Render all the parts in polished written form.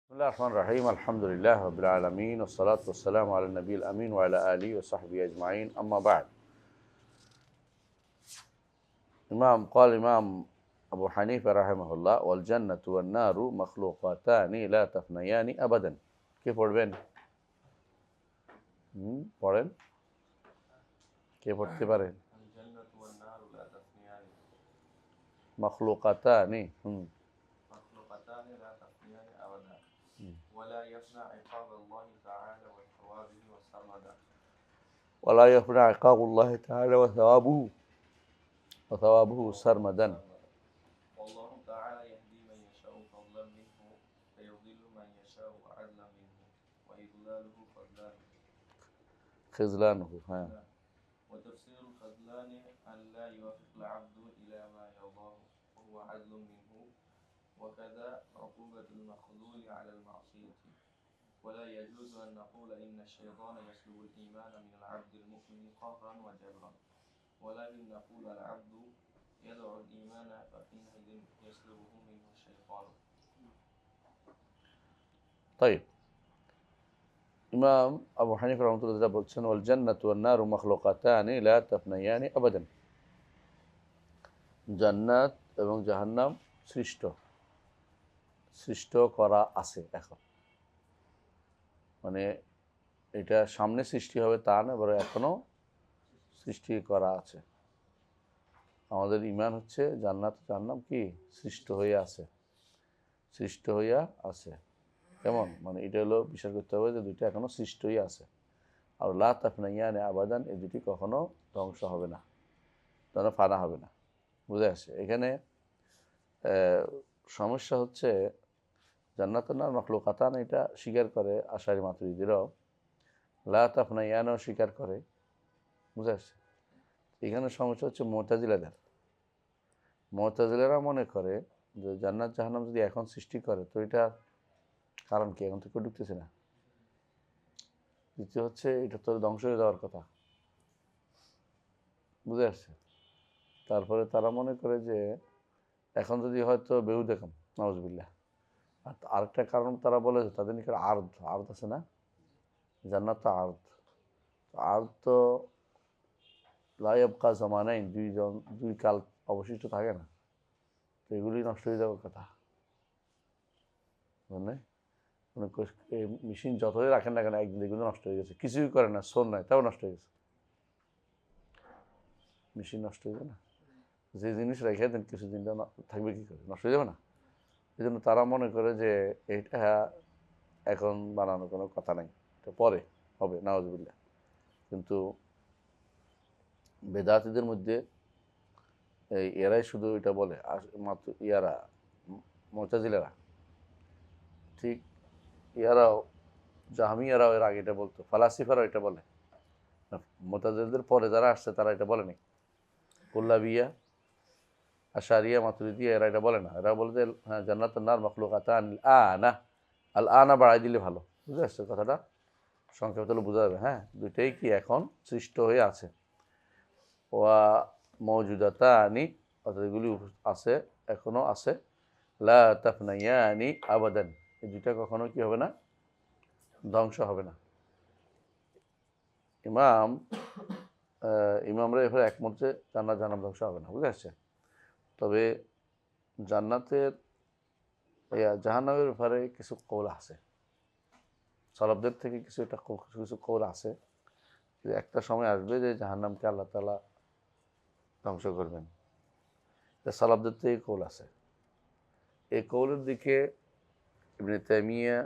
Bismillahirrahmanirrahim. Alhamdulillah Rabbil Alameen. Wassalatu wassalamu ala Nabil Amin wa ala alihi wa sahbihi ajma'in. Amma ba'd. قال الإمام أبو حنيفة رحمه الله والجنة والنار مخلوقاتان لا تفنيان أبدا. কে পড়বেন? পড়েন, কে পড়তে পারেন? مخلوقاتان مخلوقتان لا تفنيان أبدا ولا يفنى عقاب الله تعالى وثوابه وسرمدا ولا يفنى عقاب الله تعالى وثوابه سرمدا. والله تعالى يهدي من يشاء فضلا منه فيضل من يشاء عدلا منه وإضلاله خذلانه. وتفسير الخذلان أن لا يوافق العبد إلى ما يرضاه وهو عدل منه وكذا عقوبة المخذول على المعصية ولا يجوز أن نقول إن الشيطان يسلب الإيمان من العبد المؤمن قهرا وجبرا ولكن نقول العبد يدعو الإيمان فحينئذ يسلبه منه الشيطان. طيب، ইমাম আবু হানিফা রাহমাতুল্লাহ বলছেন ওয়াল জান্নাতু ওয়ান নারু মাখলুকাতানি লা তাফনায়ানি আবাদান। জান্নাত এবং জাহান্নাম সৃষ্ট করা আছে এখন, মানে এটা সামনে সৃষ্টি হবে তা না, বরং এখনো সৃষ্টি করা আছে। আমাদের ঈমান হচ্ছে জান্নাত জাহান্নাম কি সৃষ্ট হইয়া আছে। কেমন, মানে এটা হলো বিশ্বাস করতে হবে যে দুইটা এখনো সৃষ্টই আছে। আর লা তাফনায়ানি আবাদান, এই দুটি কখনো ধ্বংস হবে না, ফানা হবে না। বুঝে আসে? এখানে সমস্যা হচ্ছে জান্নাতুন নার মাখলুকাতান এটা স্বীকার করে আশারি মাতুরিদিরাও, লা তাফনায়ানও স্বীকার করে। বুঝে আসছে? এখানে সমস্যা হচ্ছে মুতাজিলারা মনে করে যে জান্নাত জাহান্নাম যদি এখন সৃষ্টি করে তো এটা কারণ কি, এখন তো কেউ ঢুকতেছে না। দ্বিতীয় হচ্ছে এটা তো ধ্বংস হয়ে যাওয়ার কথা। বুঝে আসছে? তারপরে তারা মনে করে যে এখন যদি হয়তো বেহুদা কাম, নাউজুবিল্লাহ। আর আরেকটা কারণ তারা বলে যে তাদের নিকট আর্দ আছে না, জান্নাত তো আর্দ তো লাইয়াবকা জামানাইন, দুই কাল অবশিষ্ট থাকে না, তো এগুলি নষ্ট হয়ে যাওয়ার কথা। মানে মেশিন যতই রাখেন না কেন একদিন এগুলো নষ্ট হয়ে গেছে, কিছুই করে না, সোন নাই, তাও নষ্ট হয়ে গেছে। মেশিন নষ্ট হয়ে যাবে না, যে জিনিস রেখে দেন কিছুদিন থাকবে কি করে, নষ্ট হয়ে যাবে না। এই জন্য তারা মনে করে যে এটা এখন বানানোর কোনো কথা নাই, এটা পরে হবে, নাউজুবিল্লাহ। কিন্তু বেদাতীদের মধ্যে এরাই শুধু এটা বলে, মাত্র মুতাজিলারা, ঠিক ইয়ারাও জাহমিয়ারাও এর আগে এটা বলতো, ফালাসিফারাও এটা বলে। মুতাজিলাদের পরে যারা আসছে তারা এটা বলেনি। কুল্লাবিয়া, আশারিয়া, মাতুরিদিয়া এরা এটা বলে না। এরা বলে যে হ্যাঁ জান্নাতুন নার মাখলুকাতান আল আনা বাড়াই দিলে ভালো। বুঝে আসছে কথাটা? সংক্ষেপ তাহলে বোঝা যাবে। হ্যাঁ, দুইটাই কি এখন সৃষ্ট হয়ে আছে। ওয়া মওজুদাতানি, অর্থাৎ এগুলি আছে, এখনো আছে। লা তাফনায়ানি আবাদান, এই দুইটা কখনো কি হবে না, ধ্বংস হবে না। ইমামরা এভাবে একমত যে জান্নাত জাহান্নাম ধ্বংস হবে না। বুঝে আসছে? তবে জান্নাতের জাহান্নামের ব্যাপারে কিছু কৌল আছে, সালাফদের থেকে কিছু কৌল আছে যে একটা সময় আসবে যে জাহান্নামকে আল্লাহ তাআলা ধ্বংস করবেন। সালাফদের থেকে কৌল আছে। এই কৌলের দিকে ইবনে তাইমিয়া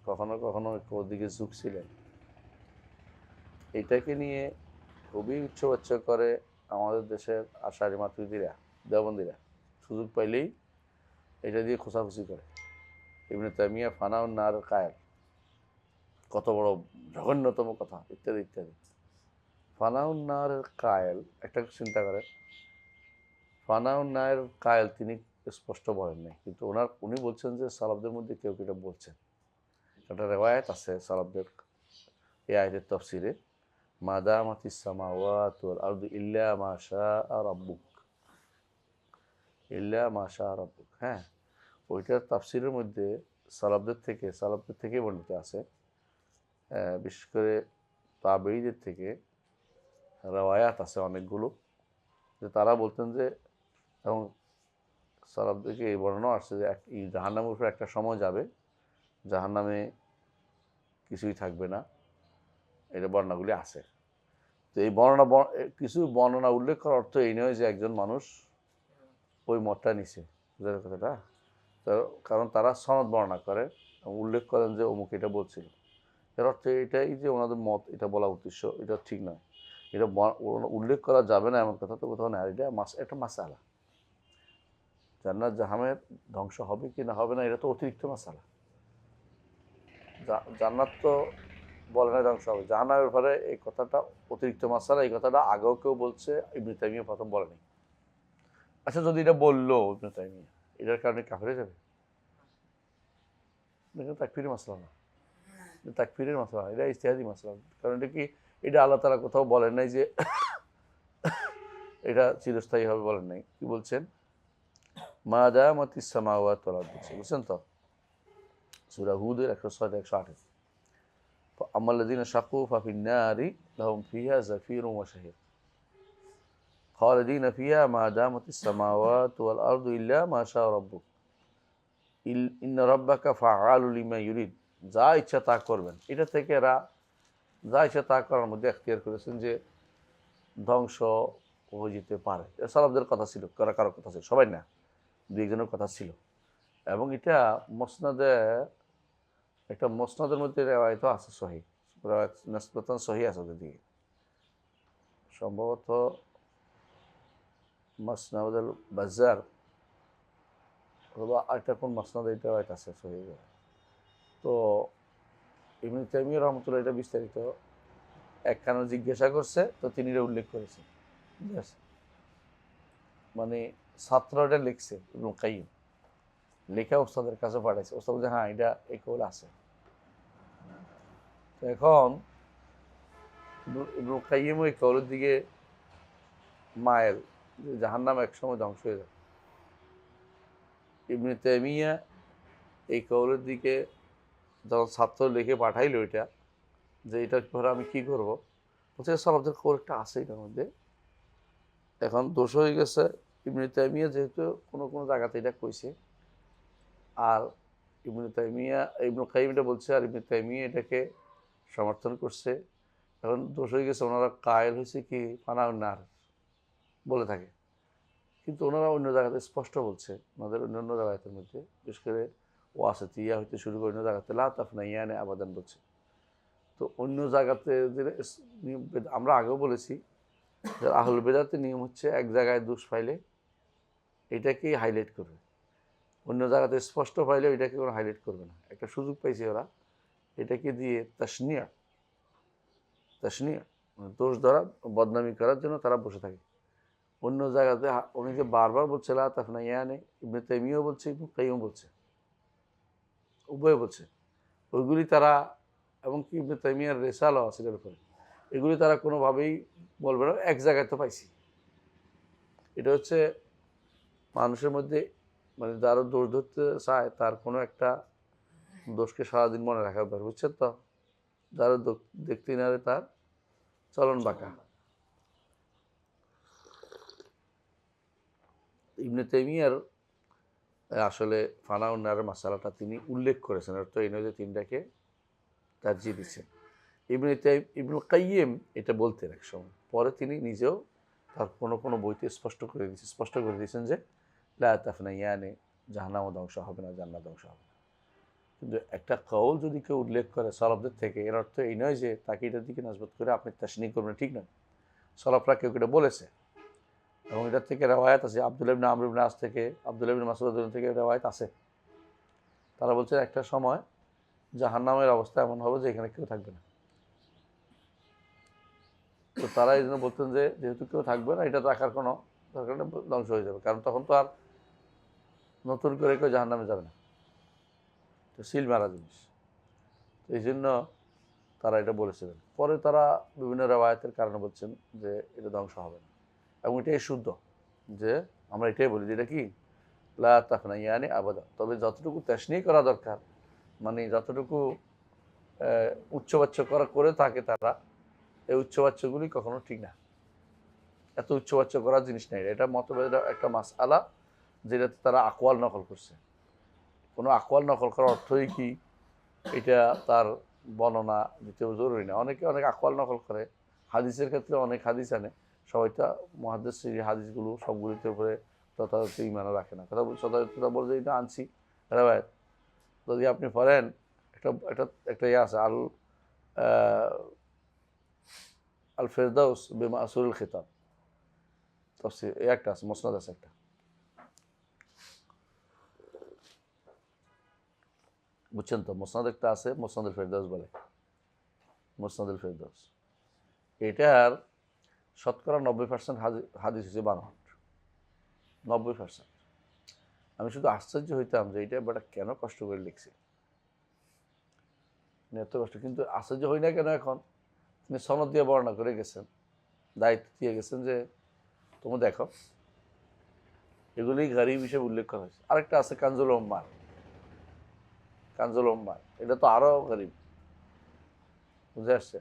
কখনো কখনো দিকে ঝুঁকছিলেন। এটাকে নিয়ে খুবই উচ্চবাচ্য করে আমাদের দেশের আশারি মাতুরিদিরা, দেওবন্দিরা। সুযোগ পাইলেই এটা দিয়ে খোঁচাখুচি করে। ইবনে তাইমিয়া ফানাউন নার কায়েল, কত বড় জঘন্যতম কথা, ইত্যাদি ইত্যাদি। ফানাউন নারের কায়েল, একটা চিন্তা করে, ফানাউন নারের কায়েল তিনি স্পষ্ট বলেন নাই, কিন্তু উনি বলছেন যে সালাফদের মধ্যে কেউ কেউ বলছেন। একটা রেওয়ায়াত আছে সালাফদের এই আয়াতের তাফসিরে, মাদামাতিস সামাওয়াতু ওয়াল আরদু ইল্লা মা শাআ রাব্বুক, ইল্লা মা শাআ রাব্বুক। হ্যাঁ, ওইটার তাফসিরের মধ্যে সালাফদের থেকে বর্ণিত আছে, বিশেষ করে তাবেঈদের থেকে রওয়ায়াত আছে অনেকগুলো, যে তারা বলতেন যে, এবং সালাফদেরকে এই বর্ণনা আসছে যে এই জাহান্নামের উপরে একটা সময় যাবে, জাহান্নামে কিছুই থাকবে না, এটা বর্ণনাগুলি আছে। তো এই কিছু বর্ণনা উল্লেখ করার অর্থ এই নয় যে একজন মানুষ ওই মতটা নিছে, বুঝলেন কথাটা? তো কারণ তারা সনদ বর্ণনা করে, উল্লেখ করেন যে অমুক এটা বলছিল, এর অর্থ এটাই যে ওনাদের মত এটা বলা উদ্দেশ্য, এটা ঠিক নয়। এটা উল্লেখ করা যাবে না এমন কথা তো কোথাও না। এটা একটা মাসালা, জান্নাত জাহান্নামের ধ্বংস হবে কি না হবে না এটা তো অতিরিক্ত মাসালা। জান্নাত তো বলে না ধ্বংস হবে, জাহান্নামের ব্যাপারে এই কথাটা অতিরিক্ত মাসালা। এই কথাটা আগেও কেউ বলছে, ইবনে তাইমিয়া প্রথম বলেনি। আচ্ছা, যদি এটা বললো ইবনে তাইমিয়া, এটার কারণে কাফের হয়ে যাবে? এটা তাকফিরের মাসলা না, তাকফিরের মাসলা, এটা ইজতিহাদি মাসলা। কারণ এটা কি, এটা আল্লাহ তাআলা কোথাও বলেন নাই যে এটা চিরস্থায়ী হবে, বলেন নাই। কি বলছেন? মা দামাতিস সামাওয়াতু ওয়াল আরদু, বুঝছেন তো? সূরা হুদের 106-108। আম্মাল্লাযীনা শাকু ফাফিন নারি লাহুম ফিহা যাফিরুন ওয়া শাহির খালিদিনা ফিহা মা দামাতিস সামাওয়াতু ওয়াল আরদু ইল্লা মা শাআ রাব্বুক ইন্না রাব্বাকা ফাআলু লিমা ইউরিদ। যা ইচ্ছা তা করবেন। এটা থেকে এরা যা ইচ্ছা তা করার মধ্যে এখতিয়ার করেছেন যে ধ্বংস হয়ে যেতে পারে। সালাফদের কথা ছিল, কারো কথা ছিল, সবাই না, দুই একজনের কথা ছিল। এবং এটা মসনাদের মধ্যে রেওয়ায়ত আছে, সহিহ রেওয়ায়াত নিসবাতান সহিহ আছে ওদের দিকে। সম্ভবত মাসনাদুল বাজ্জার অথবা আরেকটা কোন মাসনাদ এটা রেওয়ায়াত আছে সহিহ। তো ইবনে তাইমিয়া রাহমাতুল্লাহ এটা বিস্তারিত একখানা জিজ্ঞাসা করছে, তো তিনি এটা উল্লেখ করেছেন। মানে ছাত্রটা লিখছে, ইবনুল কাইয়িম লেখা ওস্তাদের কাছে পাঠাইছে, ওস্তাদ বলছে হ্যাঁ এটা এই কৌল আছে। তো এখন ইবনুল কাইয়িম ওই কৌলের দিকে মায়েল, জাহান্নাম একসময় ধ্বংস হয়ে যাবে। ইবনে তাইমিয়া এই কৌলের দিকে যখন ছাত্র লিখে পাঠাইলো এটা, যে এটার পরে আমি কি করবো, বলছে সালাফদের কৌল একটা আছে এটার মধ্যে। এখন দোষ হয়ে গেছে ইবনে তাইমিয়া, যেহেতু কোনো কোনো জায়গাতে এটা কইছে, আর ইবনুল কাইয়িম এটা বলছে, আর ইবনে তাইমিয়া এটাকে সমর্থন করছে। এখন দোষ হয়ে গেছে, ওনারা কায়েল হয়েছে কি ফানাউন নার বলে থাকে, কিন্তু ওনারা অন্য জায়গাতে স্পষ্ট বলছে, ওনাদের অন্য জায়গাতের মধ্যে, বিশেষ করে ওয়াসিতিয়া হইতে শুরু করে অন্য জায়গাতে লা তাফনাইয়ানে আবাদান বলছে। তো অন্য জায়গাতে আমরা আগেও বলেছি যে আহলুল বিদআতের নিয়ম হচ্ছে এক জায়গায় দোষ পাইলে এটাকেই হাইলাইট করবে, অন্য জায়গাতে স্পষ্ট পাইলে এটাকে কোনো হাইলাইট করবে না। একটা সুযোগ পাইছে ওরা, এটাকে দিয়ে তাসনিয়া মানে দোষ ধরা, বদনামি করার জন্য তারা বসে থাকে। অন্য জায়গাতে উনি যে বারবার বলছে লা তাফনাইয়ানে, ইবনে তাইমিয়াও বলছে, ইবনে কাইয়িম বলছে, উভয় বলছে, ওইগুলি তারা, এবং কি ইবনে তাইমিয়ার রিসালাও আছে এর উপরে, এগুলি তারা কোনোভাবেই বলবে না এক জায়গায় তো পাইছি। এটা হচ্ছে মানুষের মধ্যে, মানে যারা দোষ ধরতে চায় তার কোনো একটা দোষকে সারাদিন মনে রাখা দরকার, বুঝছেন তো? যারা দেখতে না তার চলন বাঁকা। ইবনে তাইমিয়ার আসলে ফানাউন নারের মাসালাটা তিনি উল্লেখ করেছেন, অর্থ এই নয় যে তিনটাকে তারজিহ দিচ্ছেন। ইবনুল কাইয়িম এটা বলতেন এক সময়, পরে তিনি নিজেও তার কোনো কোনো বইতে স্পষ্ট করে দিয়েছেন যে লা তাফনাইয়ানে, জাহান্নামও ধ্বংস হবে না, জান্নাত ধ্বংস হবে না। কিন্তু একটা কওল যদি কেউ উল্লেখ করে সালাফদের থেকে, এর অর্থ এই নয় যে তাকে এটার দিকে নাসবত করে আপনি তাসনিহ করবেন, ঠিক নয়। সালাফরা কেউ এটা বলেছে, এবং এটার থেকে রেওয়ায়াত আছে। আব্দুল্লাহ ইবনে আমর ইবনে আস থেকে, আব্দুল্লাহ ইবনে মাসউদ থেকে রেওয়ায়াত আছে। তারা বলছে একটা সময় জাহান্নামের অবস্থা এমন হবে যে এখানে কেউ থাকবে না। তো তারা এই জন্য বলতেন যে যেহেতু কেউ থাকবে না, এটা রাখার কোনো দরকার নেই, ধ্বংস হয়ে যাবে, কারণ তখন তো আর নতুন করে কেউ জাহান্নামে যাবে না, তো সিল মারা জিনিস। তো এই জন্য তারা এটা বলেছিলেন। পরে তারা বিভিন্ন রেওয়ায়াতের কারণে বলছেন যে এটা ধ্বংস হবে না, এবং এটাই শুদ্ধ, যে আমরা এটাই বলি যে এটা কি লা তাফনাইয়ানি আবাদা। তবে যতটুকু তাসনিহ করা দরকার মানে যতটুকু উচ্চবাচ্য করে থাকে তারা, এই উচ্চবাচ্যগুলি কখনো ঠিক না। এত উচ্চবাচ্য করার জিনিস নেই, এটা মতভেদ একটা মাসআলা যেটাতে তারা আকওয়াল নকল করছে। কোনো আকওয়াল নকল করার অর্থই কি এটা তার বর্ণনা দিতে জরুরি না। অনেকে অনেক আকওয়াল নকল করে, হাদিসের ক্ষেত্রে অনেক হাদিস আনে, সবাইটা মুহাদ্দিস হাদিসগুলো সবগুলিতে উপরে যথাযথ ইমানও রাখে না। কথা বলে যে এটা আনছি রাবায়াত, যদি আপনি পড়েন একটা একটা একটা ইয়ে আছে আল ফেরদাউস বিমাসুরুল খিতাব, তাফসীর এই একটা আছে, মুসনাদ আছে একটা, বুঝছেন তো? মুসনাদ একটা আছে, মুসনাদুল ফেরদাউস বলে, মুসনাদুল ফেরদাউস। এটার শতকরা 90% হাদিস হচ্ছে বানোয়াট, 90%। আমি শুধু আশ্চর্য হইতাম যে এটা বেটা কেন কষ্ট করে লিখছে, এত কষ্ট। কিন্তু আশ্চর্য হই না কেন এখন, তিনি সনদ দিয়ে বর্ণনা করে গেছেন, দায়িত্ব দিয়ে গেছেন যে তোমরা দেখো এগুলি গরিব হিসেবে উল্লেখ করা হয়েছে। আরেকটা আছে কানজুল উম্মাল, কানজুল উম্মাল, এটা তো আরো গরিব, বুঝে আসছে।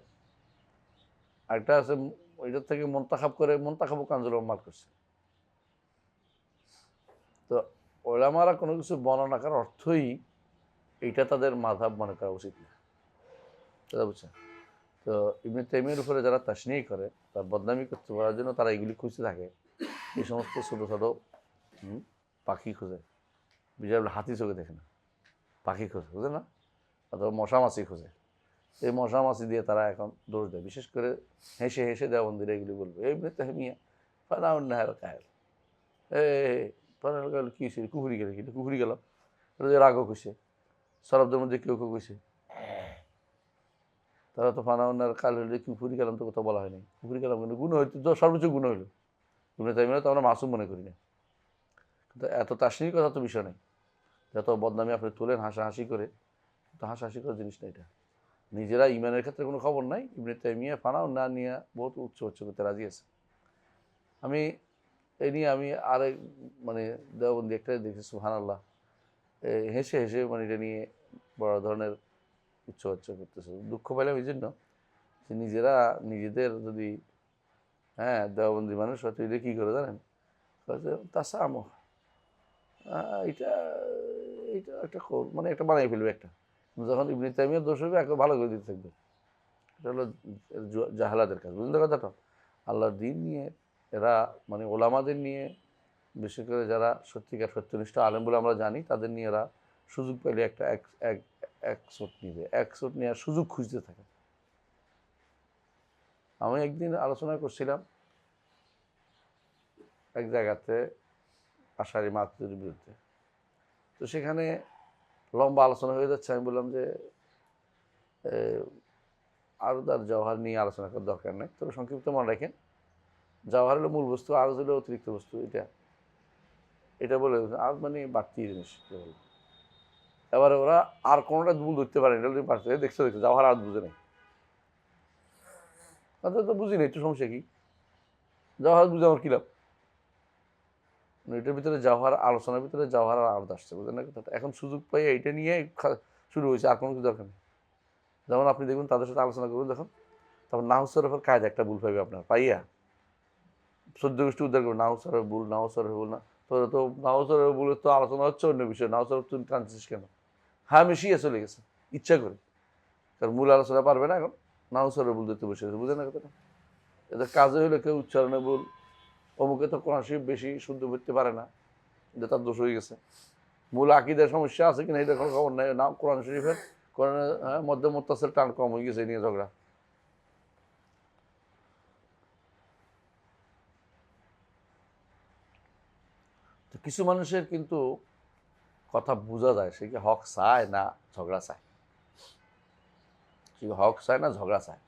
আরেকটা আছে ওইটার থেকে মন্তাখাব করে, মন্তাখাবও কানজুল উম্মাল করছে। তো ওলামারা কোনো কিছু বর্ণনা করার অর্থই এইটা তাদের মাযহাব মনে করা উচিত না, কথা বুঝছেন? তো ইবনে তাইমিয়ার উপরে যারা তাশনীহ করে, তার বদনামি করতে পারার জন্য তারা এগুলি খুঁজতে থাকে, এই সমস্ত ছোটো ছোটো পাখি খোঁজে। বিজয় হাতি চোখে দেখে না, পাখি খোঁজে, বুঝে না? অথবা মশা মাছি খোঁজে। এই মশা মাছি দিয়ে তারা এখন দোষ দেয়, বিশেষ করে হেসে হেসে দেওবন্দিরা এগুলি বলবে এই ইবনে তাইমিয়া ফানাউন্নাহাল কায়েল, ফানাউল কায়েল কী হয়েছে, কুহুরি গেলে, কিন্তু কুহুরি গেলাম, এটা রাগও কইছে, সরবদের মধ্যে কেউ কেউ কইছে, তারা তো ফানাউন্নার কাল হইলে কুহুরি গেলাম তো কোথাও বলা হয়নি। কুহুরি গেলাম কিন্তু গুণ হইতে তো সর্বোচ্চ গুণ হইল, ইবনে তাইমিয়া তো আমরা মাসুম মনে করি না। কিন্তু এত তাশনীর কথা তো বিষয় নেই, যত বদনামি আপনি তোলেন হাসাহাসি করে, তো হাসাহাসি করার জিনিস না এটা। নিজেরা ইমানের ক্ষেত্রে কোনো খবর নাই, ইবনে তাইমিয়া ফানাও না নিয়ে বহুত উচ্চ করতে রাজি আছে। আমি এই নিয়ে আমি আরেক মানে দেওবন্দি একটা দেখছি, সুবহানাল্লাহ, হেসে হেসে মানে এটা নিয়ে বড় ধরনের উচ্চ করতেছে। দুঃখ পাইলাম এই জন্য যে নিজেরা নিজেদের যদি দেওবন্দি মানুষ হয়তো এটা কী করে জানেন, তাসামো, এটা এইটা একটা মানে একটা বানাই ফেলবে একটা, যখন ইবনে তাইমিয়ার দোষ হবে একে ভালো করে দিতে থাকবে। এটা হলো জাহালাদের কাজ, বুঝলেন কথাটা? আল্লাহর দিন নিয়ে এরা মানে ওলামাদের নিয়ে, বিশেষ করে যারা সত্যিকার সত্যনিষ্ঠ আলেম বলে আমরা জানি, তাদের নিয়ে এরা সুযোগ পেলে একটা এক সোট নিবে, এক সোট নেওয়ার সুযোগ খুঁজতে থাকে। আমি একদিন আলোচনা করছিলাম এক জায়গাতে আশারি মাতুদের বিরুদ্ধে, তো সেখানে লম্বা আলোচনা হয়ে যাচ্ছে। আমি বললাম যে আরও তার জওহার নিয়ে আলোচনা করার দরকার নেই, তবে সংক্ষিপ্ত মনে রাখেন জওহার হলো মূল বস্তু, আর হলো অতিরিক্ত বস্তু। এটা বলে আর মানে বাড়তি জিনিস বলে। এবারে ওরা আর কোনোটা ভুল ধরতে পারে, এটা পারছে, দেখছো জওহার আর বুঝে নেই, তাদের তো বুঝি নেই, একটু সমস্যা কি, জওহার বুঝে আমার কী লাভ? এটার ভিতরে জওহার, আলোচনার ভিতরে জওহার আর আর্দ আসছে, বুঝলেন না কথাটা? এখন সুযোগ পাই এইটা নিয়ে শুরু হয়েছে, আর কোনো কিছু দরকার নেই। যেমন আপনি দেখুন তাদের সাথে আলোচনা করবেন যখন, তখন নাহু সরফের কায়দা একটা ভুল পাইবে আপনার, পাইয়া 14 গোষ্ঠী উদ্ধার করবে, নাহু সরফ ভুল, নাহু সরফ ভুল না, তোরা তো নাহু সরফ ভুলের তো আলোচনা হচ্ছে অন্য বিষয়, নাহু সরফ তুমি টানছিস কেন? হ্যাঁ মিশিয়ে চলে গেছে ইচ্ছা করে, কারণ মূল আলোচনা পারবে না, এখন নাহু সরফ ভুল দিতে বসে গেছে, বুঝলেন না কথাটা? এদের কাজে হইলে কেউ উচ্চারণে ভুল, অমুকে তো কোরআন শরীফ বেশি শুদ্ধ করতে পারে না, এটা তার দোষ হয়ে গেছে। মূল আকিদের সমস্যা আছে কিনা এটা কোনো খবর নাই, না কোরআন শরীফের কোরআনের মধ্যে মোত্তাসিল টান কম হয়ে গেছে, এই নিয়ে ঝগড়া। তো কিছু মানুষের কিন্তু কথা বোঝা যায় সে কি হক চায় না ঝগড়া চায়, সে হক চায় না ঝগড়া চায়।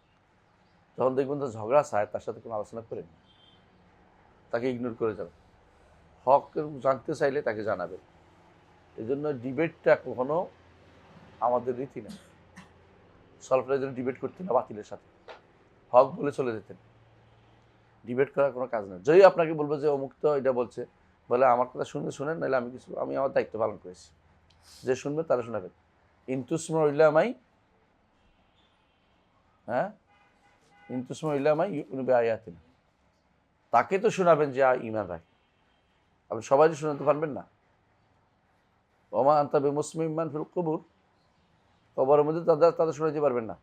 যখন দেখবেন তো ঝগড়া চায়, তার সাথে কোনো আলোচনা করেন, তাকে ইগনোর করে যাবে। হক জানতে চাইলে তাকে জানাবে। এই জন্য ডিবেটটা কখনো আমাদের রীতি না। সলফের জন্য ডিবেট করতেন না বাতিলের সাথে, হক বলে চলে যেতেন, ডিবেট করার কোনো কাজ নেই। যদি আপনাকে বলবো যে অমুক তো এটা বলছে, বলে আমার কথা শুনবে শুনেন, নাহলে আমি আমার দায়িত্ব পালন করেছি, যে শুনবে তারা শোনাবেন। ইনতুসমা ইল্লামাই, হ্যাঁ, ইনতুসমা ইল্লামাই ইউমিনু বিআয়াতিনা, তাকে তো শোনাবেন যে ঈমান রাখে। আপনি সবাই শোনাতে পারবেন না। ওমা আনতা বিমুসমিম মান ফিল কুবুর, কবরের মধ্যে তাদের শোনাতে পারবেন না,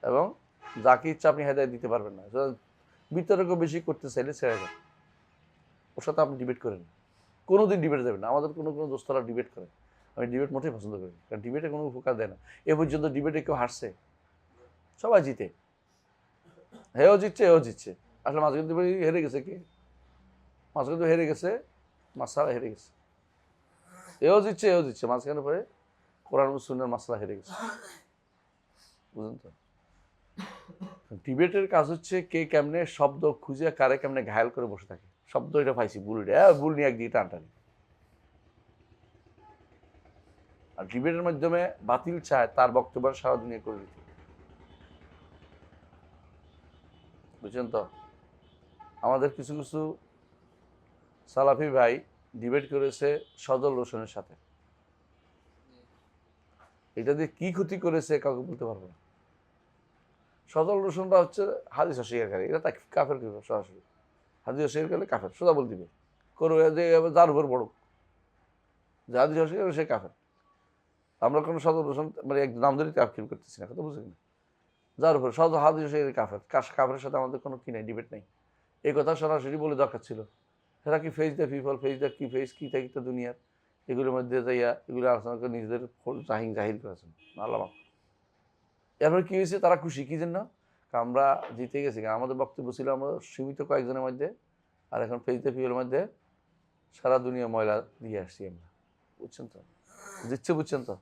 এবং যাকে ইচ্ছা আপনি হেদায়েত দিতে পারবেন না। বিতর্ক বেশি করতে চাইলে ছেড়ে দেন, ওর সাথে আপনি ডিবেট করেন, কোনোদিন ডিবেট দেবেন না। আমাদের কোনো দোস্তরা ডিবেট করে, আমি ডিবেট মোটেই পছন্দ করি না, কারণ ডিবেটে কোনো উপকার দেয় না। এ পর্যন্ত ডিবেটে কেউ হারছে? সবাই জিতে, হেও জিতছে এও জিতছে। আসলে মাঝখানে হেরে গেছে কে? মাঝখানে হেরে গেছে, মাসালা হেরে গেছে, এও জিতছে এও জিতছে, মাঝখানে পরে কোরআন ও সুন্নাহর মাসলা হেরে গেছে। বুঝলেন তো? ডিবেটের কাজ হচ্ছে কে কেমনে শব্দ খুঁজে কারে কেমনে ঘায়াল করে বসে থাকে। শব্দ এটা পাইছি, ভুল এটা, ভুল নিয়ে একদিকে টানটানি। আর ডিবেটের মাধ্যমে বাতিল চায় তার বক্তব্য সারা দুনিয়া করে দিতে। বুঝছেন তো? আমাদের কিছু কিছু সালাফি ভাই ডিবেট করেছে সজল রোশনের সাথে, এটা দিয়ে কি ক্ষতি করেছে কাউকে বলতে পারবো না। সজল রোশনরা হচ্ছে হাদিস অস্বীকারী, এটা তাকে কাফের করবে সরাসরি। হাদিস অস্বীকার করলে কাফের, সোজা বলে দিবে, করবে যে যার উপর বড় যে হাদিস অস্বীকার সে কাফের। আমরা কোনো সজল রোশন মানে এক নাম ধরে তাফকির করতেছি না, কথা বুঝে কিনা? যার উপর সজল হাদিস অস্বীকারী কাফের, কাফের সাথে আমাদের কোনো কি নাই, ডিবেট নেই। এই কথা সরাসরি বলে দরকার ছিল। সেটা কি face the people, face the কি ফেস কি থাকি তো দুনিয়ার, এগুলোর মধ্যে যাইয়া এগুলো আলোচনা করে নিজেদের জাহির করেছেন আল্লাহ। এরপরে কি হয়েছে, তারা খুশি কি জন্য? আমরা জিতে গেছি, আমাদের বক্তব্য ছিল আমরা সীমিত কয়েকজনের মধ্যে, আর এখন ফেস দ্য পিপলের মধ্যে সারা দুনিয়া ময়লা দিয়ে আসছি আমরা। বুঝছেন তো? দিচ্ছে, বুঝছেন তো?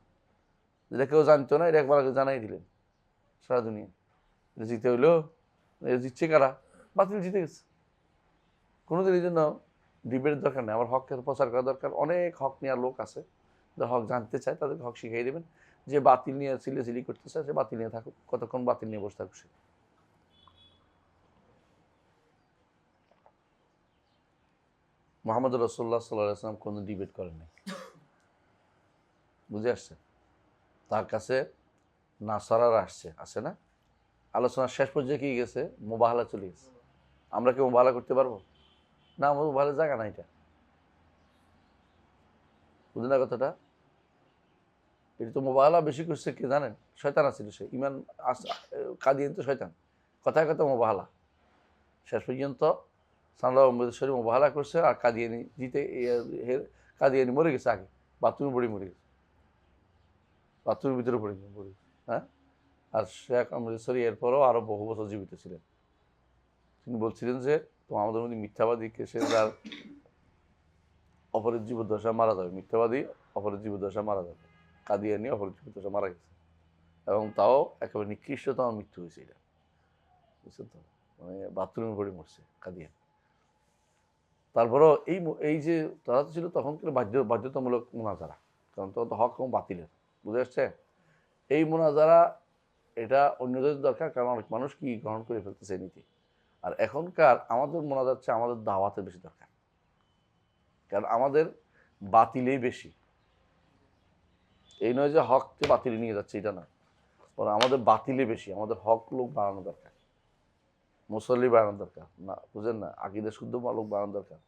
যেটা কেউ জানতো না, এটা একবার আগে জানাই দিলেন সারা দুনিয়া। এটা জিতে হইলো, জিতছে কারা? বাতিল জিতে গেছে। কোনোদিন এই জন্য ডিবেটের দরকার নেই, আমার হকের প্রচার করা দরকার। অনেক হক নেওয়ার লোক আছে, যারা হক জানতে চায় তাদেরকে হক শিখিয়ে দেবেন। যে বাতিল নিয়ে চিলি করতে চায় সে বাতিল নিয়ে থাকুক, কতক্ষণ বাতিল নিয়ে বসে থাকুক সে। মোহাম্মদ রাসূলুল্লাহ সাল্লাল্লাহু আলাইহি ওয়াসাল্লাম কোনো ডিবেট করেন নাই, বুঝে আসছে? তার কাছে নাসারারা আসে না, আলোচনার শেষ পর্যায়ে কি গেছে, মুবাহালা চলে গেছে। আমরা কি মুবাহালা করতে পারবো না? আমার মুবাহালার জায়গা না, এটা বুঝলেন না কথাটা? এটা তো মুবাহালা বেশি করছে কে জানেন? শয়তান আছিল সে, ইমান কাদিয়ান তো শয়তান, কথায় কথা মুবাহালা। শেষ পর্যন্ত সানরাও অমৃতসরী মুবাহালা করছে, আর কাদিয়ানি জিতে, কাদিয়ানি মরে গেছে আগে, বাথরুমে পড়ে মরে গেছে, বাথরুমের ভিতরে পড়ে গেছে, হ্যাঁ। আর শেখ অমৃতসরী এরপরও আরও বহু বছর জীবিত ছিলেন। তিনি বলছিলেন যে তো আমাদের মধ্যে মিথ্যাবাদী কেসে যার অপরের জীবদ্দশা মারা যাবে, মিথ্যাবাদী অপরের জীবদ্দশা মারা যাবে, কাদিয়ানি অপরের জীবদ্দশা মারা গেছে, এবং তাও একেবারে নিকৃষ্টতম মৃত্যু হয়েছে এটা, বুঝছেন তো? মানে বাথরুমে পড়ে মরছে কাদিয়ান। তারপরও এই যে তারা তো ছিল তখনকার বাধ্যতামূলক মোনাজারা, কারণ তখন তো হক এবং বাতিলের, বুঝে আসছে? এই মোনাজারা এটা অন্যদের দরকার, কারণ অনেক মানুষ কি গ্রহণ করে ফেলতেছে নীতি। আর এখনকার আমাদের মোনাজার চেয়ে আমাদের দাওয়াতের বেশি দরকার, কারণ আমাদের বাতিলেই বেশি। এই নয় যে হককে বাতিলে নিয়ে যাচ্ছে, এটা না, বরং আমাদের বাতিলে বেশি। আমাদের হক লোক বাড়ানো দরকার, মুসল্লি বাড়ানো দরকার, না বুঝেন না, আকিদা শুদ্ধ লোক বাড়ানো দরকার।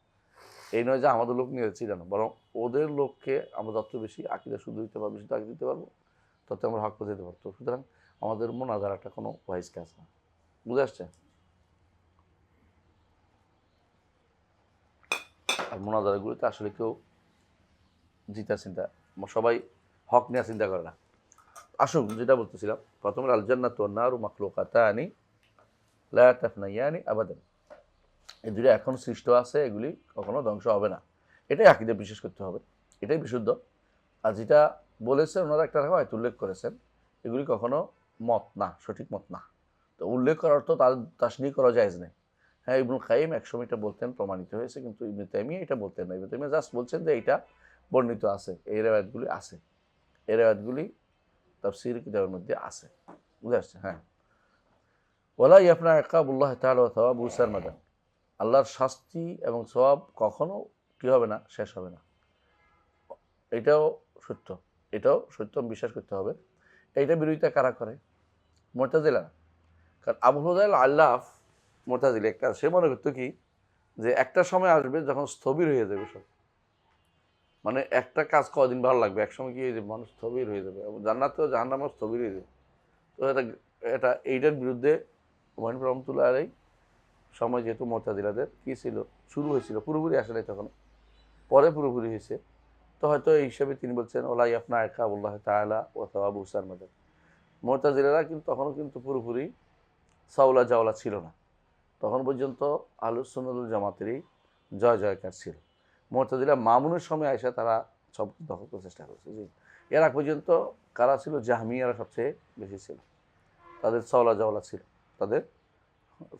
এই নয় যে আমাদের লোক নিয়ে যাচ্ছি, এটা না, বরং ওদের লোককে আমরা যত বেশি আকিদা শুদ্ধ দিতে পারবো, শুদ্ধ আকিদা দিতে পারবো, তত আমরা হক পেতে পারবো। সুতরাং আমাদের মোনাজারাটা কোনো ওয়াইজ কাজ না, বুঝে আসছে? আর মোনাজারাগুলোতে আসলে কেউ জিতা চিন্তা, সবাই হক নেওয়া চিন্তা করে না। আসুন, যেটা বলতেছিলাম প্রথমে, আল জান্নাতু ওয়ান নারু মাখলুকাতানি লা তাফনায়ানি আবাদান। এই দুটো এখন সৃষ্ট আছে, এগুলি কখনো ধ্বংস হবে না, এটাই আকীদা বিশ্বাস করতে হবে, এটাই বিশুদ্ধ। আর যেটা বলেছেন ওনারা একটা হয়তো উল্লেখ করেছেন, এগুলি কখনো মত না, সঠিক মত না। তো উল্লেখ করার তো তার তাসনিহ করা জায়েজ নেই। হ্যাঁ, ইবনুল কাইয়িম একসময় এটা বলতেন, প্রমাণিত হয়েছে, কিন্তু ইবনে তাইমিয়া এটা বলতেন না। ইবনে তাইমিয়া জাস্ট বলছেন যে এটা বর্ণিত আছে, এই রেওয়ায়াতগুলি আছে, এই রেওয়ায়াতগুলি তাফসীর কিতাবের মধ্যে আছে, বুঝে আসছে? হ্যাঁ, ওয়ালা ইয়াফনা ইকাবুল্লাহ তাআলা ওয়া সাওয়াবুহু সারমাদান, আল্লাহর শাস্তি এবং সওয়াব কখনো কি হবে না, শেষ হবে না, এটাও সত্য। এটাও সত্য বিশ্বাস করতে হবে। এইটা বিরোধিতা কারা করে? মুতাজিলা। কারণ আবু হুযাইল আল্লাফ মুতাজিলা একটা, সে মনে করতো কি যে একটা সময় আসবে যখন স্থবির হয়ে যাবে সব, মানে একটা কাজ কদিন ভালো লাগবে, একসময় কি যে মানুষ স্থবির হয়ে যাবে, জান্নাতেও জাহান্নামেও স্থবির হয়ে যাবে। তো এটা এটা এইটার বিরুদ্ধে হুমায়ুন রহমতুল্লাহ আলাইহি সময় যেহেতু মুতাজিলাদের কি ছিল, শুরু হয়েছিল, পুরোপুরি আসে নাই তখন, পরে পুরোপুরি হয়েছে। তো হয়তো এই হিসাবে তিনি বলছেন ওলা ইয়াফনা ইকাবুল্লাহ তাআলা ওয়া সাওয়াবু সারমাদা। মুতাজিলারা কিন্তু তখনও কিন্তু পুরোপুরি সাওলা জাওলা ছিল না, তখন পর্যন্ত আহলুস সুন্নাহ ওয়াল জামাতেরই জয় জয়কার ছিল। মুতাজিলা মামুনের সময় আইসা তারা সব দখল করার চেষ্টা করেছে। জি, এর আগ পর্যন্ত কারা ছিল? জাহমিয়ারা সবচেয়ে বেশি ছিল, তাদের সাওলা জাওলা ছিল, তাদের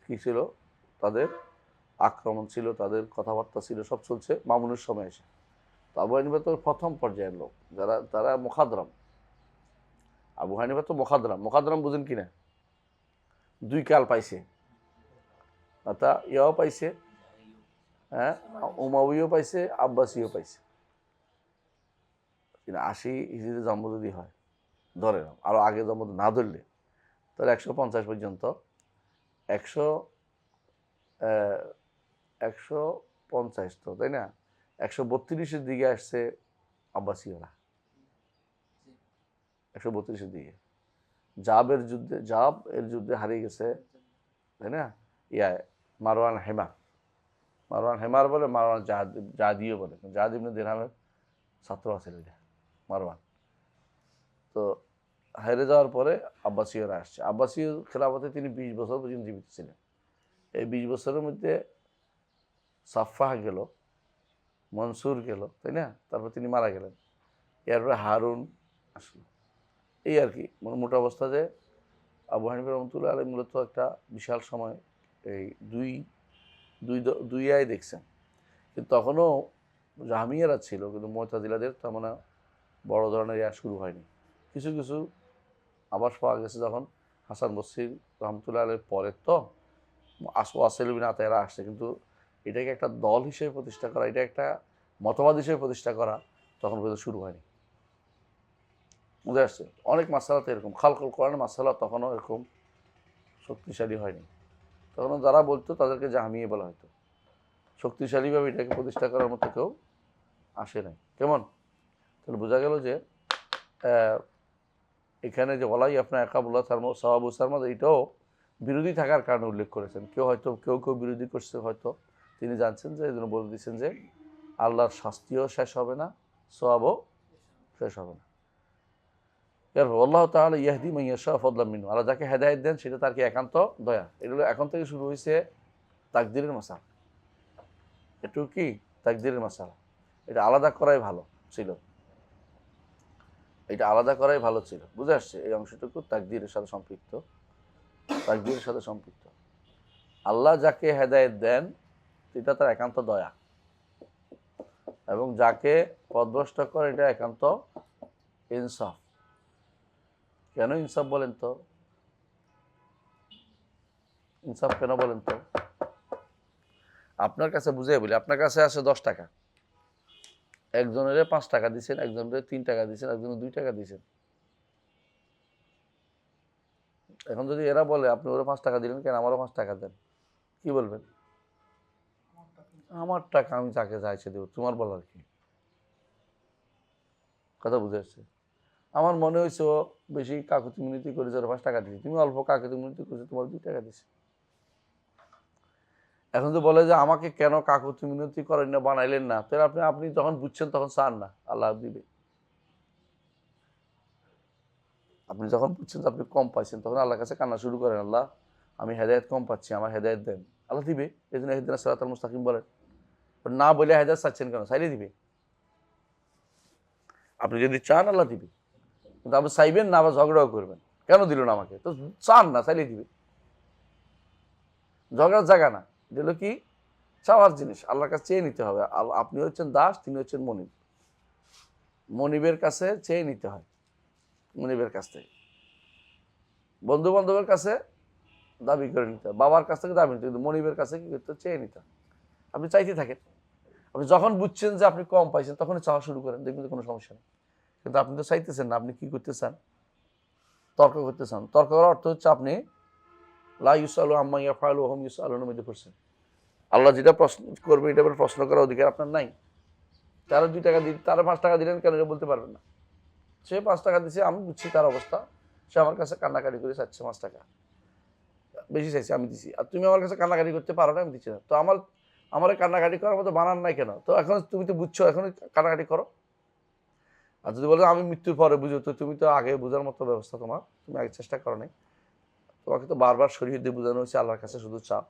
কি ছিল, তাদের আক্রমণ ছিল, তাদের কথাবার্তা ছিল, সব চলছে মামুনের সময় এসে। তো আবু হানিফা তো প্রথম পর্যায়ের লোক, যারা তারা মুখাদরাম। আবু হানিফা তো মুখাদরাম, মুখাদরাম বুঝেন কিনা? দুই কাল পাইছে, তা ইয়াও পাইছে, হ্যাঁ, উমাউইও পাইছে, আব্বাসীও পাইছে। 80 হিজরিতে জন্ম যদি হয়, ধরে নাও আরো আগে জন্ম না ধরলে, তাহলে 150 পর্যন্ত 150 তো, তাই না? 132-এর দিকে আসছে আব্বাসীয়রা, 132-এর দিকে জাব এর যুদ্ধে হারিয়ে গেছে, তাই না? মারওয়ান হেমার বলে, মারওয়ান জাদিও বলে, জাদ ইবনে দিরহামের ছাত্র আছে মারওয়ান। তো হেরে যাওয়ার পরে আব্বাসীয়রা আসছে। আব্বাসীয় খেলাফতে তিনি 20 বছর পর্যন্ত জীবিত ছিলেন। এই 20 বছরের মধ্যে সাফফাহ গেল, মনসুর গেল, তাই না? তারপর তিনি মারা গেলেন, এরপরে হারুন আসলো, এই আর কি। মোটা অবস্থা যে আবু হানিফা রহমতুল্লাহ আলাইহি মূলত একটা বিশাল সময় এই দুই আয় দেখছেন। কিন্তু তখনও জাহমিয়ারা ছিল, কিন্তু মুতাজিলাদের তেমন বড় ধরনের ইয়া শুরু হয়নি। কিছু কিছু আবাস পাওয়া গেছে যখন হাসান বসরি রহমতুল্লাহ আলাইহির পরে, তো ওয়াসিল বিন আতা এরা আসছে, কিন্তু এটাকে একটা দল হিসেবে প্রতিষ্ঠা করা, এটা একটা মতবাদ হিসেবে প্রতিষ্ঠা করা তখন পর্যন্ত শুরু হয়নি। বুঝে আসছে? অনেক মাসালাতে এরকম, খালকুল কোরআনের মাসালা তখনও এরকম শক্তিশালী হয়নি। তখনও যারা বলতো তাদেরকে জাহমিয়া বলা হতো। শক্তিশালীভাবে এটাকে প্রতিষ্ঠা করার মতো কেউ আসে নাই। কেমন? তাহলে বোঝা গেল যে এখানে যে ওলাই আপনার একাবুল্লাহ সাওয়াবু সারমাদ, এটাও বিরোধী থাকার কারণে উল্লেখ করেছেন। কেউ বিরোধী করছে, হয়তো তিনি জানছেন যে এই জন্য বলে দিচ্ছেন যে আল্লাহর শাস্তিও শেষ হবে না, সওয়াবও শেষ হবে না। এরপর আল্লাহ তাআলা ইয়াহদি মান ইয়াশা ফাদলাম মিনহু, আল্লাহ যাকে হেদায়েত দেন সেটা তার কি একান্ত দয়া। এগুলো এখন থেকে শুরু হয়েছে তাকদীরের মাসালা। একটু কি তাকদীরের মাসালা, এটা আলাদা করাই ভালো ছিল, এটা আলাদা করাই ভালো ছিল। বুঝে আসছে? এই অংশটুকু তাকদীরের সাথে সম্পৃক্ত, তাকদীরের সাথে সম্পৃক্ত। আল্লাহ যাকে হেদায়েত দেন এটা তার একান্ত দয়া, এবং যাকে পথভ্রষ্ট করে এটা একান্ত ইনসাফ। কেন ইনসাফ বলেন তো? ইনসাফ কেন বলেন তো? আপনার কাছে বুঝিয়ে বলি, আপনার কাছে আছে 10 টাকা, একজনের 5 টাকা দিচ্ছেন, একজনের 3 টাকা দিচ্ছেন, একজনের 2 টাকা দিচ্ছেন। এখন যদি এরা বলে আপনি ওরা 5 টাকা দিলেন কেন, আমারও 5 টাকা দেন, কি বলবেন? আমার টাকা আমি যাকে চাইছে দেব, তোমার বলার কি? কথা বুঝে আসছে? আমার মনে হয়েছে ও বেশি কাকুতি মিনতি করেছে, ওরা 5 টাকা দিচ্ছে, তুমি অল্প কাকুতি মিনতি করেছো, তোমার 2 টাকা দিচ্ছে। এখন তো বলে যে আমাকে কেন কাকুতি মিনতি করেন না, বানাইলেন না, তাহলে আপনি যখন বুঝছেন তখন চান না, আল্লাহ দিবে। আপনি যখন বুঝছেন যে আপনি কম পাইছেন, তখন আল্লাহর কাছে কান্না শুরু করেন, আল্লাহ আমি হেদায়েত কম পাচ্ছি, আমার হেদায়েত দেন। আল্লাহ দিবে। এই জন্য ইহদিনাস সিরাতাল মুস্তাকিম বলেন। না বলে হেদায়েত চাচ্ছেন কেন? চাইলে দিবে। আপনি যদি চান আল্লাহ দিবে, কিন্তু আপনি চাইবেন না, আবার ঝগড়াও করবেন, কেন দিল না আমাকে? তো চান না, চাইলে দিবে। ঝগড়ার জায়গা না, এটা হলো কি চাওয়ার জিনিস, আল্লাহর কাছে চেয়ে নিতে হবে। আপনি হচ্ছেন দাস, তিনি হচ্ছেন মনিব। মনিবের কাছে চেয়ে নিতে হয়, মনিবের কাছ থেকে। বন্ধু বান্ধবের কাছে দাবি করে নিতে হয়, বাবার কাছ থেকে দাবি নিতে, কিন্তু মনিবের কাছে কি করতে? চেয়ে নিতে হয়। আপনি চাইতে থাকেন, আপনি যখন বুঝছেন যে আপনি কম পাইছেন তখনই চাওয়া শুরু করেন, দেখবেন যে কোনো সমস্যা নেই। কিন্তু আপনি তো চাইতেছেন না, আপনি কি করতে চান? তর্ক করতে চান। তর্ক করার অর্থ হচ্ছে আপনি লা ইউসালু আম্মা ইয়াফআলু ওয়া হুম ইউসালুনের মধ্যে পড়ছেন। আল্লাহ যেটা প্রশ্ন করবে এটা ব্যাপারে প্রশ্ন করার অধিকার আপনার নাই। তারা 2 টাকা তারা 5 টাকা দিলেন কেন এটা বলতে পারবেন না। সে 5 টাকা দিছে, আমি বুঝছি তার অবস্থা। সে আমার কাছে কান্নাকাটি করে চাচ্ছে 5 টাকা। বেশি চাইছে, আমি দিছি। আর তুমি আমার কাছে কান্নাকাটি করতে পারো না, আমি দিচ্ছি না। তো আমার কান্নাকাটি করার মতো বানান নাই কেন? তো এখন তুমি তো বুঝছো, এখন কান্নাকাটি করো। আর যদি বলো আমি মৃত্যুর পরে বুঝো, তো তুমি তো আগে বোঝার মতো ব্যবস্থা তোমার, তুমি আগে চেষ্টা করো নাই। তোমাকে তো বারবার শরীয়ত দিয়ে বোঝানো হয়েছে আল্লাহর কাছে শুধু চাও।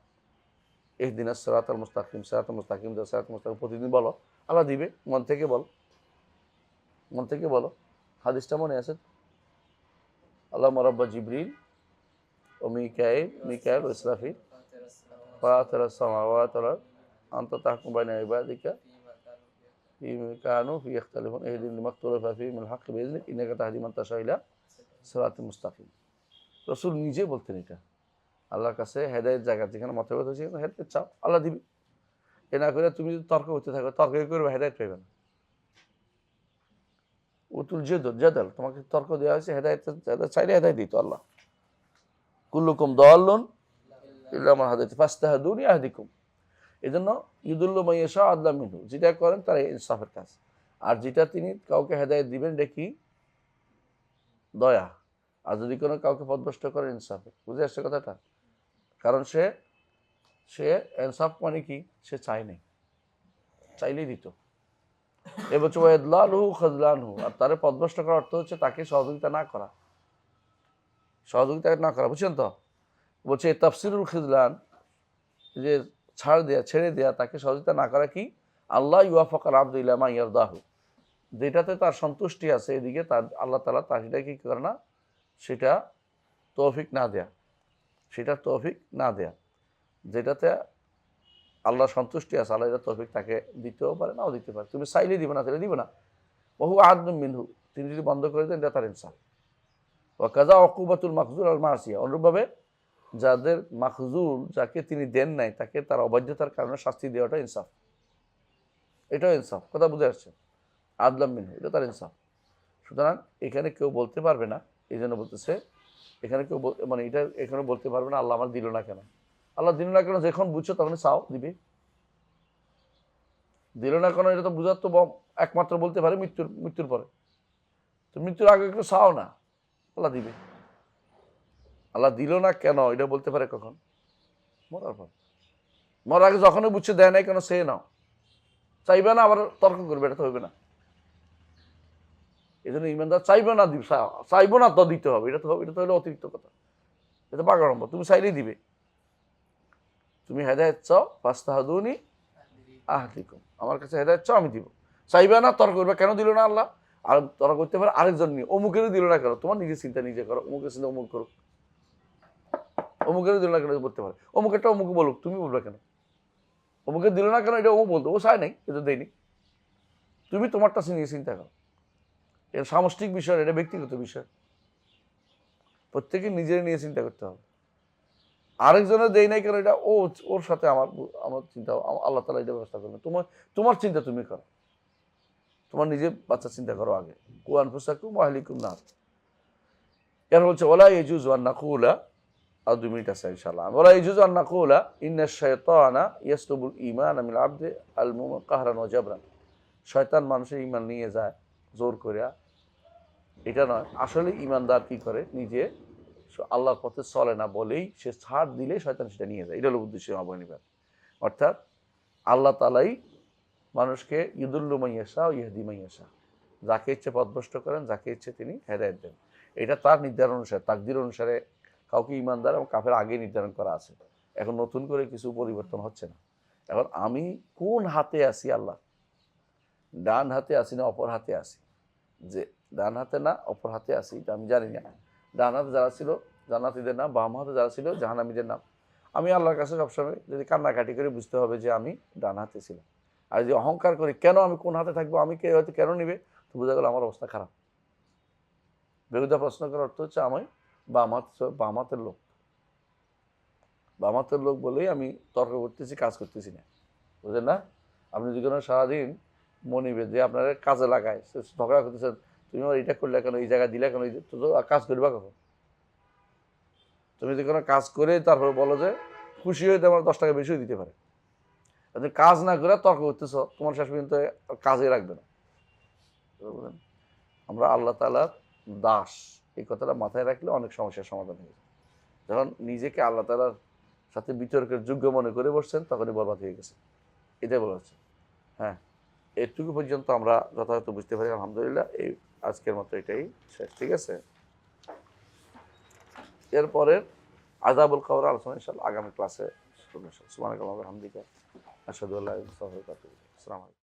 ইহদিনাস সিরাতাল মুস্তাকিম, সিরাতাল মুস্তাকিম, সিরাতাল মুস্তাকিম প্রতিদিন বলো, আল্লাহ দিবে। মন থেকে বলো, মন থেকে বলো। হাদিসটা মনে আছে? আল্লাহুম্মা রাব্বা জিবরিল ও মিকাইল ও ইসরাফিল ফাতিরাস সামাওয়াতি ওয়াল আরদ আনতা তাহকুম বাইনা ইবাদিকা ফীমা কানু ফীহি ইখতালিফুন ইহদিনা লিমা ইখতালাফা ফীহি মিনাল হাক্কি বিইذনিক ইন্নাকা তাহদি মান তাশাউ ইলা সিরাতিল মুস্তাকিম। রাসূল নিজে বলতেন এটা। আল্লাহর কাছে হেদায়েত জায়গা যেখানে মতভেদ হয়েছে সেখানে হেদায়েত চাও, আল্লাহ দিবে। এ না করে তুমি যদি তর্ক করতে থাকো, তর্ক করবে, হেদায়েত পাইবে না। উতুল জাদাল, তোমাকে তর্ক দেওয়া হয়েছে, হেদায়েত চাইলে হেদায়েত দিত আল্লাহ। কুল্লুকুম দাল্লুন ইল্লা মান হাদাইতু ফাস্তাহদুনি আহদিকুম। এজন্য ইউদুল্লু মান ইয়াশা আদলা মিনহু, যেটা করেন তার ইনসাফের কাজ। আর যেটা তিনি কাউকে হেদায়েত দিবেন এটা কি? দয়া। আর যদি কোনো কাউকে পথভ্রষ্ট করেন, ইনসাফে। বুঝে আসছে কথাটা? কারণ সে ইনসাফ মানে কি? সে চায় নাই, চাইলেই দিত। এবছর ওয়াদলালহু খাযলানহু, আর তারে পথভ্রষ্ট করার অর্থ হচ্ছে তাকে সহযোগিতা না করা, সহযোগিতা না করা। বুঝছেন তো? বলছে তাফসিরুল খিজলান, যে ছাড় দেয়া, ছেড়ে দেয়া, তাকে সহযোগিতা না করা কি? আল্লাহ ইউয়াফাকাল আবদু ইলা মা ইয়ারদাহু, যেটাতে তার সন্তুষ্টি আছে এদিকে তার আল্লাহ তাআলা তার সেটা কি করে না, সেটা তৌফিক না দেয়া, সেটা তৌফিক না দেয়া। যেটাতে আল্লাহ সন্তুষ্টি আছে, আল্লাহ এটা তৌফিক তাকে দিতেও পারে, নাও দিতে পারে। তুমি চাইলেই দিবে না, তাহলে দিবে না। বহু আদম মিনহু, তিনি যদি বন্ধ করে দেন এটা তার ইনসাফ। ওয়া কাযা উকুবাতুল মাখজুল আল মাসিয়া, অনুরূপভাবে যাদের মাখজুল, যাকে তিনি দেন নাই, তাকে তার অবাধ্যতার কারণে শাস্তি দেওয়াটা ইনসাফ। এটাও ইনসাফ। কথা বুঝে আসছে? আদলাম মিনহু, এটা তার ইনসাফ। সুতরাং এখানে কেউ বলতে পারবে না, এই জন্য বলতেছে এখানে কেউ মানে এটা এখানে বলতে পারবে না আল্লাহ আমার দিল না কেন। আল্লাহ দিল না কেন যখন বুঝছো তখন চাও, দিবে। দিল না কেন এটা তো বুঝার তো একমাত্র বলতে পারে মৃত্যুর পরে। তো মৃত্যুর আগে একটু চাও না, আল্লাহ দিবে। আল্লাহ দিল না কেন এটা বলতে পারে কখন? মরার পর। মরার আগে যখনই বুঝছে দেয় নাই কেন, সে নাও। চাইবে না আবার তর্ক করবে, এটা তো হবে না। এই জন্য ইমানদার চাইবে না, চাইবো না তো দিতে হবে, এটা তো হবে, এটা তো হলো অতিরিক্ত কথা। এটা পাগড়ম্ব। তুমি চাইলেই দিবে। তুমি হেদায়েত চাও, ফাস্তাহদুনি আহদিকুম, আমার কাছে হেদায়েত চাও, আমি দিব। চাইবে না, তর্ক করবে, কেন দিল না আল্লাহ? আর তর্ক করতে পারে আরেকজন নিয়ে, অমুকেরও দিল না কেন, তোমার নিজের চিন্তা নিজে করো, অমুকের চিন্তা অমুক করো, অমুকেরও দিল না কেন বলতে পারে, অমুকেরটা অমুক বলুক, তুমি বলবে কেন? অমুকের দিল না কেন এটা অমুক বলতো, ও চায় নাই, এটা দেয়নি। তুমি তোমারটা নিয়ে চিন্তা করো। এটা সামষ্টিক বিষয়, এটা ব্যক্তিগত বিষয়। প্রত্যেকে নিজের নিয়ে চিন্তা করতে হবে। আরেকজনের দেয় নাই কেন, এটা ওর সাথে আমার চিন্তা, আল্লাহ তাআলা এটা ব্যবস্থা করবে। তোমার চিন্তা তুমি করো, তোমার নিজের বাচ্চা চিন্তা করো আগে। কু আনফুসাকুম ওয়া আহলিকুম নার। এর বলছে ওয়ালা ইয়াজুজু আন নাকুলা, আর 2 মিনিট আছে ইনশাআল্লাহ। ওয়ালা ইয়াজুজু আন নাকুলা ইন্নাশ শাইতানা ইয়াসলুবুল ঈমানা মিনাল আবদি আল মুমিন কাহরান ওয়া জাবরান। শয়তান মানুষের ঈমান নিয়ে যায় জোর করিয়া, এটা নয়। আসলে ঈমানদার কি করে, নিজে আল্লাহর পথে চলে না বলেই সে ছাড় দিলে শয়তান সেটা নিয়ে যায়। এটা হলো উদ্দেশ্য অবনিবার। অর্থাৎ আল্লাহ তাআলাই মানুষকে ইউদুল্লু মান ইয়াশা ওয়া ইয়াহদি মান ইয়াশা, যাকে ইচ্ছে পথভ্রষ্ট করেন, যাকে ইচ্ছে তিনি হেদায়েত দেন। এটা তার নির্ধারণ অনুসারে, তাকদির অনুসারে কাউকে ঈমানদার এবং কাফের আগে নির্ধারণ করা আছে। এখন নতুন করে কিছু পরিবর্তন হচ্ছে না। এখন আমি কোন হাতে আছি আল্লাহ, ডান হাতে আছি না অপর হাতে আছি, যে ডান হাতে না অপর হাতে আছি এটা আমি জানি না। ডান হাতে যারা ছিল জান্নাতীদের নাম, বাম হাতে যারা ছিল জাহান্নামীদের নাম। আমি আল্লাহর কাছে সবসময় যদি কান্নাকাটি করে বুঝতে হবে যে আমি ডান হাতে ছিলাম। আর যদি অহংকার করি কেন আমি কোন হাতে থাকবো, আমি কে হয়তো কেন নিবে, তো বোঝা গেল আমার অবস্থা খারাপ। বেহুদা প্রশ্ন করার অর্থ হচ্ছে আমি বাম হাতের লোক, বাম হাতের লোক বলেই আমি তর্ক করতেছি, কাজ করতেছি না। বুঝলেন না? আপনি যদি কোনো সারাদিন মনিবে যে আপনার কাজে লাগায়, ঝগড়া করতেছেন, তুমি আমার এটা করলে কেন, এই জায়গা দিলে কেন, তো কাজ করবা কখন? তুমি যদি কোনো কাজ করে তারপর বলো যে খুশি হয়ে তোমার 10 টাকা বেশিও দিতে পারে, তুমি কাজ না করে তর্ক করতেছ, তোমার শেষ পর্যন্ত কাজে রাখবে না। বুঝলেন? আমরা আল্লাহ তাআলার দাস, এই কথাটা মাথায় রাখলে অনেক সমস্যার সমাধান হয়ে যায়। যখন নিজেকে আল্লাহ তাআলার সাথে বিতর্কের যোগ্য মনে করে বসছেন, তখনই বরবাদ হয়ে গেছে। এটাই বলা হচ্ছে। হ্যাঁ, এটুকু পর্যন্ত আমরা যথাযথ বুঝতে পারি, আলহামদুলিল্লাহ। এই আজকের মতো এটাই শেষ, ঠিক আছে? এরপরে আযাবুল কবর আলোচনা ইনশাআল্লাহ আগামী ক্লাসে শুনবো। সুবহানাকাল্লাহু ওয়া বিহামদিকা, আশহাদু আল্লা ইলাহা ইল্লা আনতা, আস্তাগফিরুকা ওয়া আতুবু ইলাইক। আসসালামু আলাইকুম।